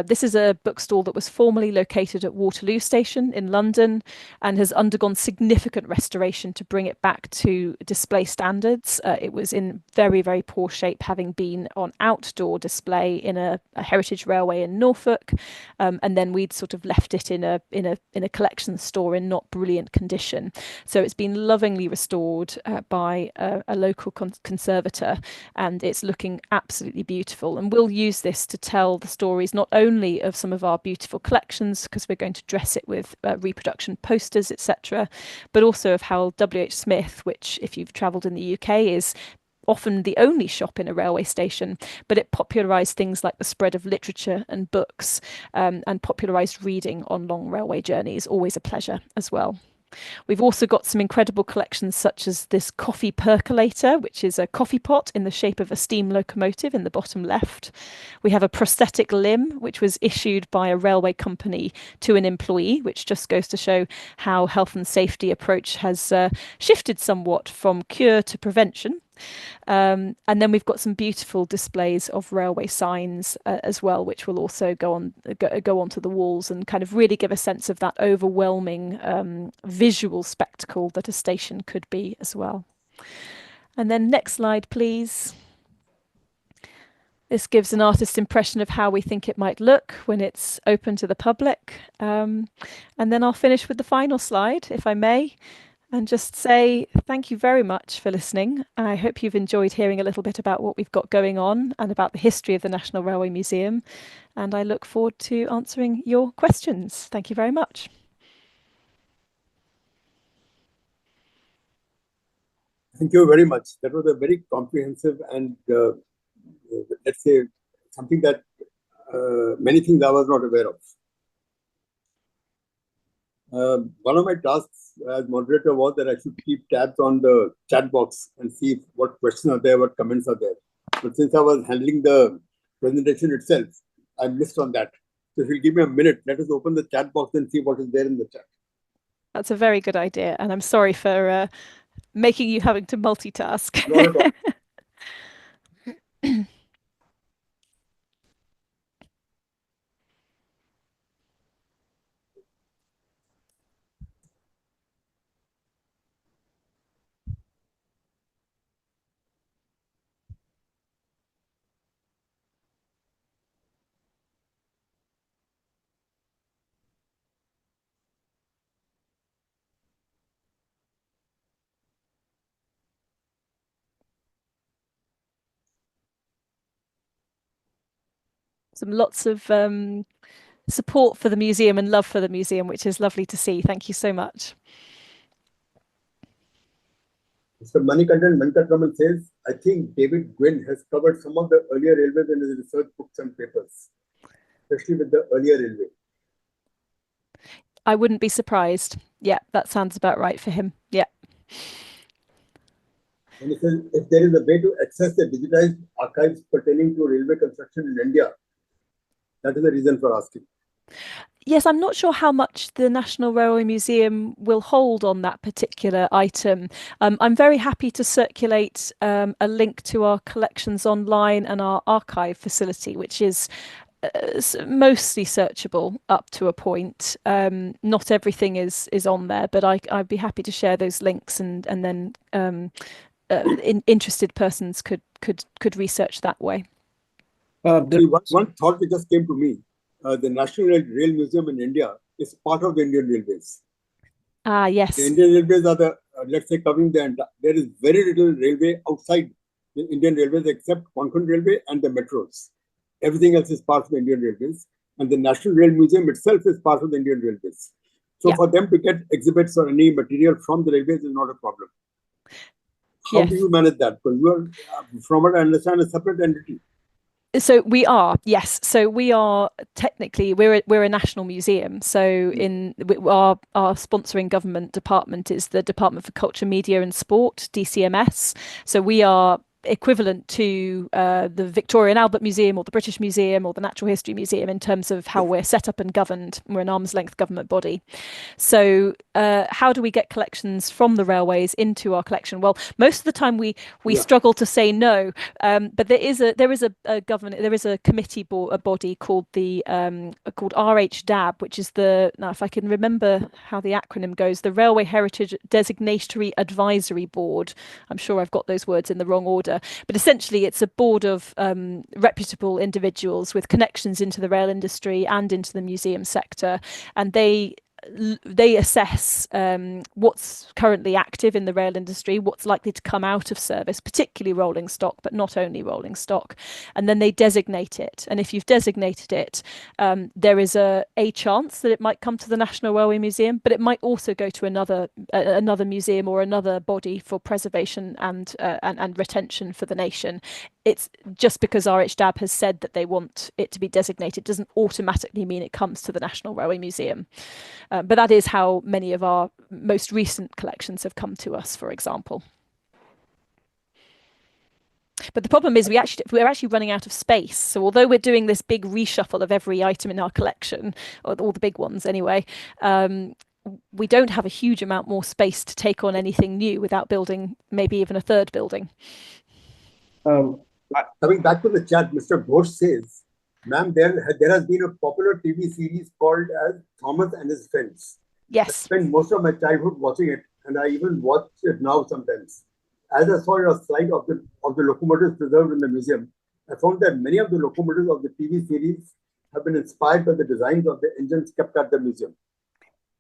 This is a bookstall that was formerly located at Waterloo Station in London and has undergone significant restoration to bring it back to display standards. It was in very, very poor shape, having been on outdoor display in a heritage railway in Norfolk, and then we'd sort of left it in a collection store in not brilliant condition. So it's been lovingly restored by a local conservator, and it's looking absolutely beautiful. And we'll use this to tell the stories not only of some of our beautiful collections, because we're going to dress it with reproduction posters, etc., but also of how W.H. Smith, which, if you've travelled in the UK, is often the only shop in a railway station, but it popularised things like the spread of literature and books, and popularised reading on long railway journeys. Always a pleasure as well. We've also got some incredible collections such as this coffee percolator, which is a coffee pot in the shape of a steam locomotive in the bottom left. We have a prosthetic limb, which was issued by a railway company to an employee, which just goes to show how health and safety approach has shifted somewhat from cure to prevention. And then we've got some beautiful displays of railway signs as well, which will also go onto the walls and kind of really give a sense of that overwhelming visual spectacle that a station could be as well. And then next slide, please. This gives an artist's impression of how we think it might look when it's open to the public. And then I'll finish with the final slide, if I may. and just say thank you very much for listening. I hope you've enjoyed hearing a little bit about what we've got going on and about the history of the National Railway Museum. And I look forward to answering your questions. Thank you very much. Thank you very much. That was a very comprehensive and let's say something that many things I was not aware of. One of my tasks as moderator was that I should keep tabs on the chat box and see what questions are there, what comments are there. But since I was handling the presentation itself, I missed on that. So if you'll give me a minute, let us open the chat box and see what is there in the chat. That's a very good idea. And I'm sorry for making you having to multitask. Not at all. Lots of support for the museum and love for the museum, which is lovely to see. Thank you so much. Mr. Manikandan Venkatraman says, I think David Gwynn has covered some of the earlier railways in his research books and papers, especially with the earlier railway. I wouldn't be surprised. Yeah, that sounds about right for him. Yeah. And he says, if there is a way to access the digitized archives pertaining to railway construction in India, that is the reason for asking. Yes, I'm not sure how much the National Railway Museum will hold on that particular item. I'm very happy to circulate a link to our collections online and our archive facility, which is mostly searchable up to a point. Not everything is on there, but I'd be happy to share those links, and then interested persons could research that way. One thought which just came to me. The National Rail Museum in India is part of the Indian Railways. Ah, yes. The Indian Railways are the, let's say, covering the entire. There is very little railway outside the Indian Railways except Konkan Railway and the metros. Everything else is part of the Indian Railways. And the National Rail Museum itself is part of the Indian Railways. So for them to get exhibits or any material from the railways is not a problem. How do you manage that? Because you are, from what I understand, a separate entity. So we are, yes. So we are technically we're a national museum. So in our sponsoring government department is the Department for Culture, Media and Sport, DCMS. So we are equivalent to the Victoria and Albert Museum or the British Museum or the Natural History Museum in terms of how we're set up and governed. We're an arm's length government body. So how do we get collections from the railways into our collection? Well, most of the time we struggle to say no, but there is a committee body called called RHDAB, which is now if I can remember how the acronym goes, the Railway Heritage Designatory Advisory Board. I'm sure I've got those words in the wrong order. But essentially, it's a board of reputable individuals with connections into the rail industry and into the museum sector, and they assess what's currently active in the rail industry, what's likely to come out of service, particularly rolling stock, but not only rolling stock, and then they designate it. And if you've designated it, there is a chance that it might come to the National Railway Museum, but it might also go to another museum or another body for preservation and retention for the nation. It's just because RHDAB has said that they want it to be designated doesn't automatically mean it comes to the National Railway Museum. But that is how many of our most recent collections have come to us, for example. But the problem is we're actually running out of space. So although we're doing this big reshuffle of every item in our collection, or all the big ones anyway, we don't have a huge amount more space to take on anything new without building maybe even a third building. Coming back to the chat, Mr. Ghosh says, ma'am, there has been a popular TV series called as Thomas and His Friends. Yes. I spent most of my childhood watching it, and I even watch it now sometimes. As I saw your slide of the locomotives preserved in the museum, I found that many of the locomotives of the TV series have been inspired by the designs of the engines kept at the museum.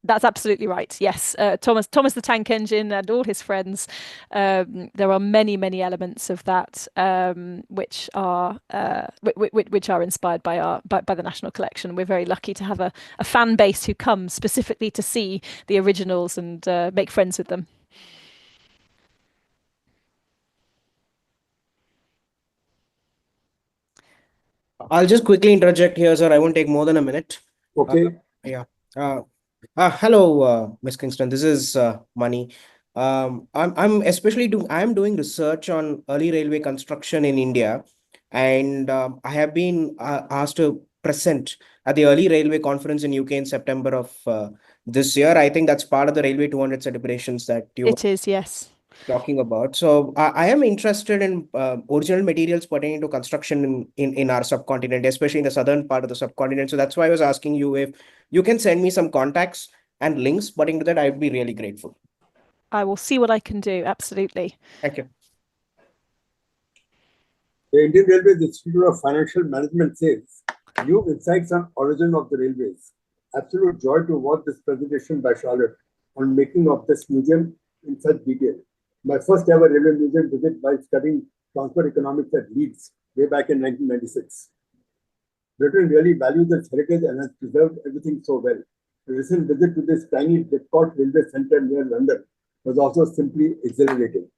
That's absolutely right. Yes, Thomas the Tank Engine and all his friends. There are many elements of that which are inspired by the National Collection. We're very lucky to have a fan base who come specifically to see the originals and make friends with them. I'll just quickly interject here, sir. I won't take more than a minute. Okay. Yeah. Hello, Miss Kingston. This is Mani. I'm doing research on early railway construction in India, and I have been asked to present at the early railway conference in UK in September of this year. I think that's part of the Railway 200 celebrations that you It is, yes. talking about. So I am interested in original materials pertaining to construction in our subcontinent, especially in the southern part of the subcontinent. So that's why I was asking you if you can send me some contacts and links pertaining to that. I'd be really grateful. I will see what I can do. Absolutely. Thank you. The Indian Railways Institute of Financial Management says, new insights on origin of the railways. Absolute joy to watch this presentation by Charlotte on making of this museum in such detail. My first ever railway museum visit by studying transport economics at Leeds way back in 1996. Britain really values its heritage and has preserved everything so well. A recent visit to this tiny Didcot railway centre near London was also simply exhilarating.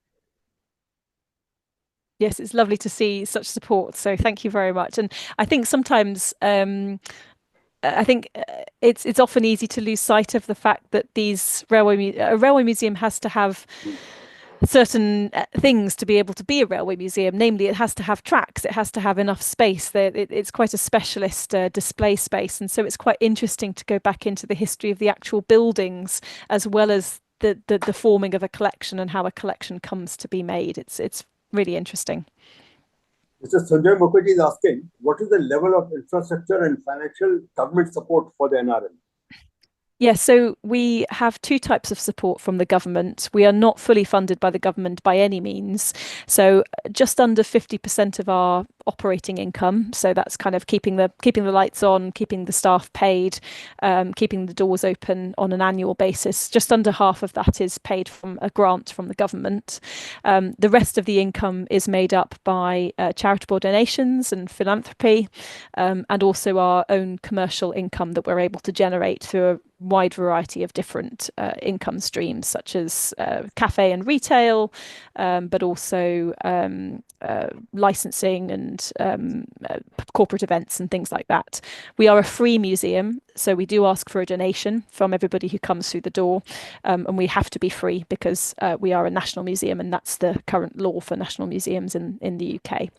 Yes, it's lovely to see such support. So thank you very much. And I think sometimes it's often easy to lose sight of the fact that a railway museum has to have certain things to be able to be a railway museum. Namely, it has to have tracks, it has to have enough space. It's quite a specialist display space, and so it's quite interesting to go back into the history of the actual buildings as well as the forming of a collection and how a collection comes to be made. It's really interesting. Mr. Sanjay Mukherjee is asking, what is the level of infrastructure and financial government support for the NRM? Yes, so we have two types of support from the government. We are not fully funded by the government by any means. So just under 50% of our operating income, so that's kind of keeping the lights on, keeping the staff paid, keeping the doors open on an annual basis. Just under half of that is paid from a grant from the government. The rest of the income is made up by charitable donations and philanthropy, and also our own commercial income that we're able to generate through a wide variety of different income streams, such as cafe and retail, but also licensing and corporate events and things like that. We are a free museum, so we do ask for a donation from everybody who comes through the door, and we have to be free because we are a national museum, and that's the current law for national museums in the UK.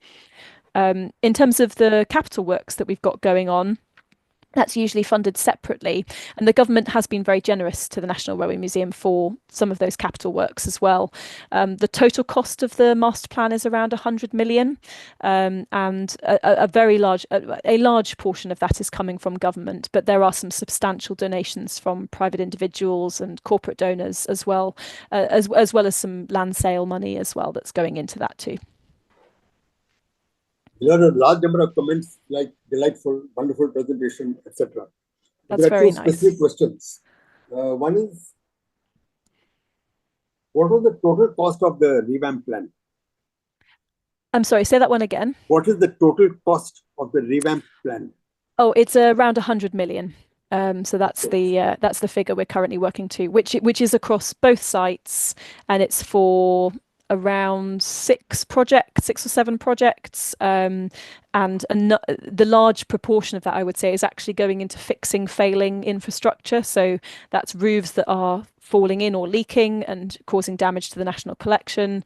In terms of the capital works that we've got going on, that's usually funded separately, and the government has been very generous to the National Railway Museum for some of those capital works as well. The total cost of the Masterplan is around 100 million, and a large portion of that is coming from government, but there are some substantial donations from private individuals and corporate donors as well, as well as some land sale money as well that's going into that too. There are a large number of comments like delightful, wonderful presentation, etc. That's there are very two nice. specific questions. One is, what was the total cost of the revamp plan? I'm sorry, say that one again. What is the total cost of the revamp plan? Oh, it's around 100 million. So that's the figure we're currently working to, which is across both sites, and it's for around 6 or 7 projects, and the large proportion of that, I would say, is actually going into fixing failing infrastructure. So that's roofs that are falling in or leaking and causing damage to the national collection.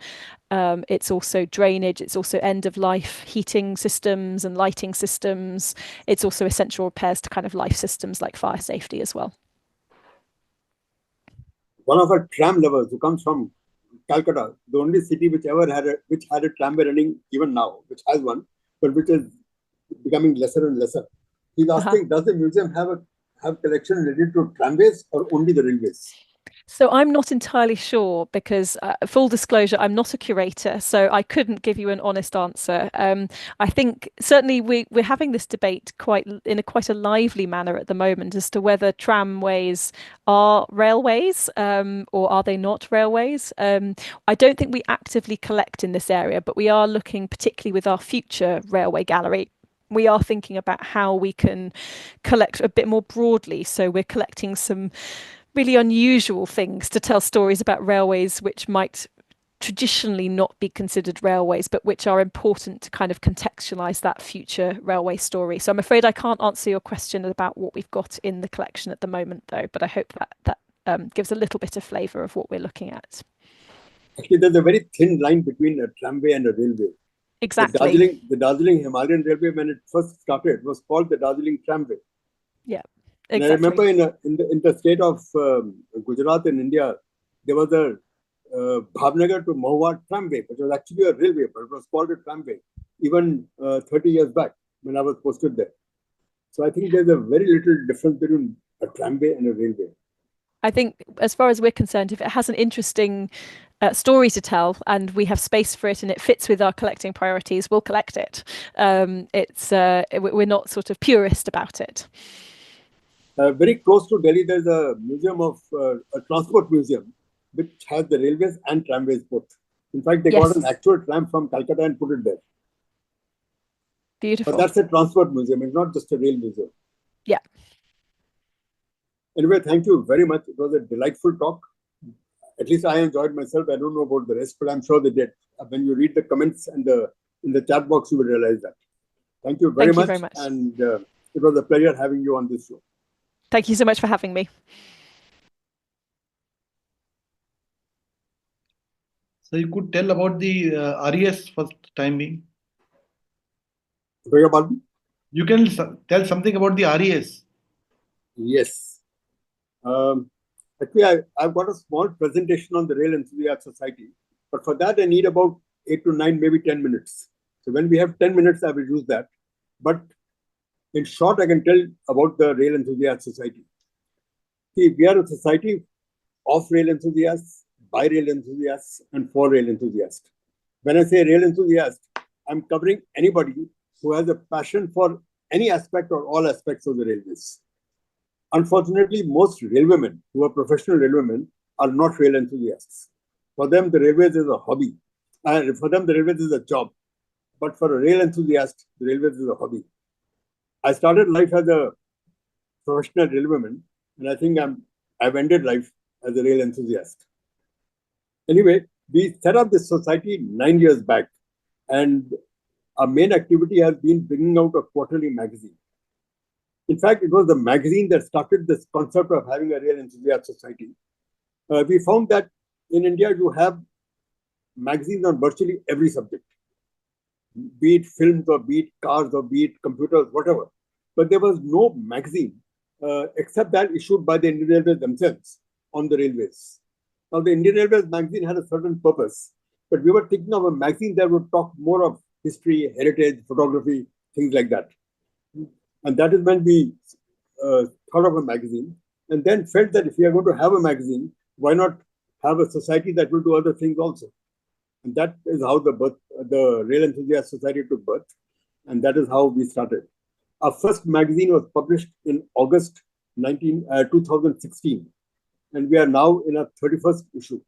It's also drainage, it's also end of life heating systems and lighting systems. It's also essential repairs to kind of life systems like fire safety as well. One of our tram lovers who comes from Calcutta, the only city which had a tramway running even now, which has one, but which is becoming lesser and lesser. He's asking, does the museum have collection related to tramways or only the railways? So I'm not entirely sure because, full disclosure, I'm not a curator, so I couldn't give you an honest answer. I think certainly we're having this debate quite a lively manner at the moment as to whether tramways are railways, or are they not railways. I don't think we actively collect in this area, but we are looking, particularly with our future railway gallery. We are thinking about how we can collect a bit more broadly. So we're collecting some really unusual things to tell stories about railways which might traditionally not be considered railways, but which are important to kind of contextualize that future railway story. So I'm afraid I can't answer your question about what we've got in the collection at the moment, though, but I hope that gives a little bit of flavor of what we're looking at. Actually, there's a very thin line between a tramway and a railway. Exactly. The Darjeeling Himalayan Railway, when it first started, was called the Darjeeling Tramway. Yeah, And exactly. I remember in the state of Gujarat in India, there was a Bhavnagar to Mahua tramway, which was actually a railway, but it was called a tramway, even 30 years back when I was posted there. So I think there's a very little difference between a tramway and a railway. I think, as far as we're concerned, if it has an interesting story to tell and we have space for it and it fits with our collecting priorities, we'll collect it. We're not sort of purist about it. Very close to Delhi, there's a museum of a transport museum, which has the railways and tramways both. In fact, they got an actual tram from Calcutta and put it there. Beautiful. But that's a transport museum. It's not just a rail museum. Yeah. Anyway, thank you very much. It was a delightful talk. At least I enjoyed myself. I don't know about the rest, but I'm sure they did. When you read the comments and in the chat box, you will realize that. Thank you very much. And it was a pleasure having you on this show. Thank you so much for having me. So you could tell about the RES for the time being. Beg your pardon? You can tell something about the RES. Yes. Actually, I've got a small presentation on the Rail Enthusiast Society, but for that I need about 8 to 9, maybe 10 minutes. So when we have 10 minutes, I will use that. But in short, I can tell about the Rail Enthusiast Society. See, we are a society of rail enthusiasts, by rail enthusiasts, and for rail enthusiasts. When I say rail enthusiast, I'm covering anybody who has a passion for any aspect or all aspects of the railways. Unfortunately, most railwaymen who are professional railwaymen are not rail enthusiasts. For them, the railways is a hobby. For them, the railways is a job. But for a rail enthusiast, the railways is a hobby. I started life as a professional railwayman, and I think I've ended life as a rail enthusiast. Anyway, we set up this society 9 years back, and our main activity has been bringing out a quarterly magazine. In fact, it was the magazine that started this concept of having a rail enthusiast society. We found that in India, you have magazines on virtually every subject, be it films or be it cars or be it computers, whatever. But there was no magazine except that issued by the Indian Railways themselves on the railways. Now, the Indian Railways magazine had a certain purpose, but we were thinking of a magazine that would talk more of history, heritage, photography, things like that. And that is when we thought of a magazine, and then felt that if we are going to have a magazine, why not have a society that will do other things also? And that is how the Rail Enthusiast Society took birth, and that is how we started. Our first magazine was published in August 2016, and we are now in our 31st issue.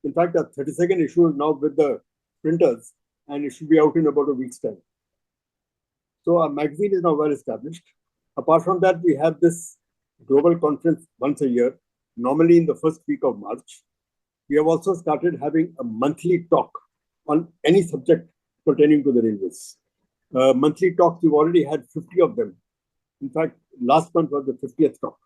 In fact, our 32nd issue is now with the printers, and it should be out in about a week's time. So our magazine is now well established. Apart from that, we have this global conference once a year, normally in the first week of March. We have also started having a monthly talk on any subject pertaining to the railways. Monthly talks, we've already had 50 of them. In fact, last month was the 50th talk.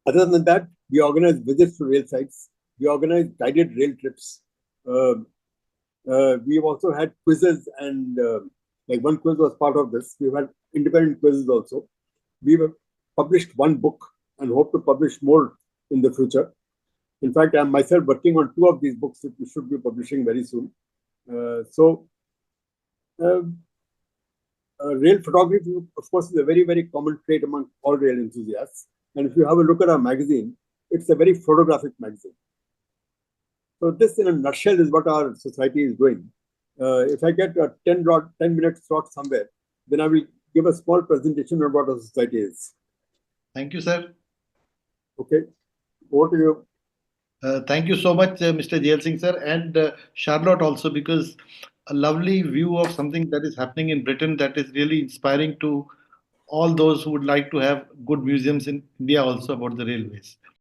Other than that, we organize visits to rail sites. We organize guided rail trips. We've also had quizzes, and like one quiz was part of this. We've had independent quizzes also. We've published one book and hope to publish more in the future. In fact, I'm myself working on 2 of these books that we should be publishing very soon. Rail photography, of course, is a very, very common trait among all rail enthusiasts. And if you have a look at our magazine, it's a very photographic magazine. So this in a nutshell is what our society is doing. If I get a 10-minute slot somewhere, then I will give a small presentation on what our society is. Thank you, sir. Okay, over to you. Thank you so much, Mr. Jail Singh, sir, and Charlotte also, because a lovely view of something that is happening in Britain that is really inspiring to all those who would like to have good museums in India also about the railways.